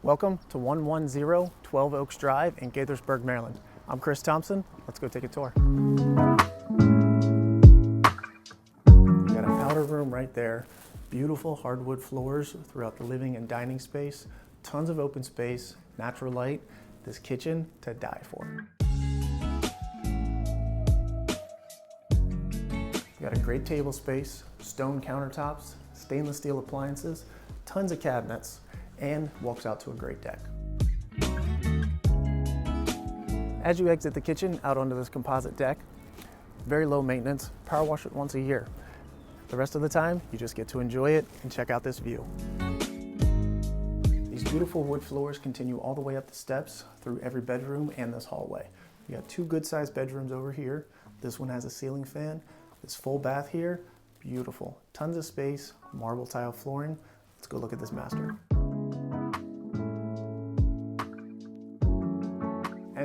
Welcome to 110 12 Oaks Drive in Gaithersburg, Maryland. I'm Chris Thompson. Let's go take a tour. You got a powder room right there. Beautiful hardwood floors throughout the living and dining space. Tons of open space, natural light. This kitchen to die for. You got a great table space, stone countertops, stainless steel appliances, tons of cabinets, and walks out to a great deck. As you exit the kitchen out onto this composite deck, very low maintenance, power wash it once a year. The rest of the time, you just get to enjoy it and check out this view. These beautiful wood floors continue all the way up the steps through every bedroom and this hallway. You got two good-sized bedrooms over here. This one has a ceiling fan. This full bath here, beautiful. Tons of space, marble tile flooring. Let's go look at this master.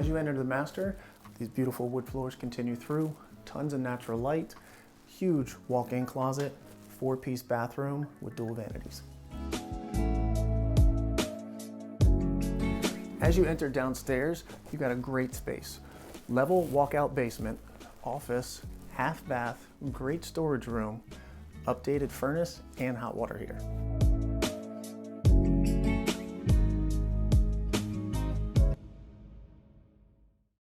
As you enter the master, these beautiful wood floors continue through, tons of natural light, huge walk-in closet, 4-piece bathroom with dual vanities. As you enter downstairs, you've got a great space. Level walkout basement, office, half bath, great storage room, updated furnace, and hot water heater.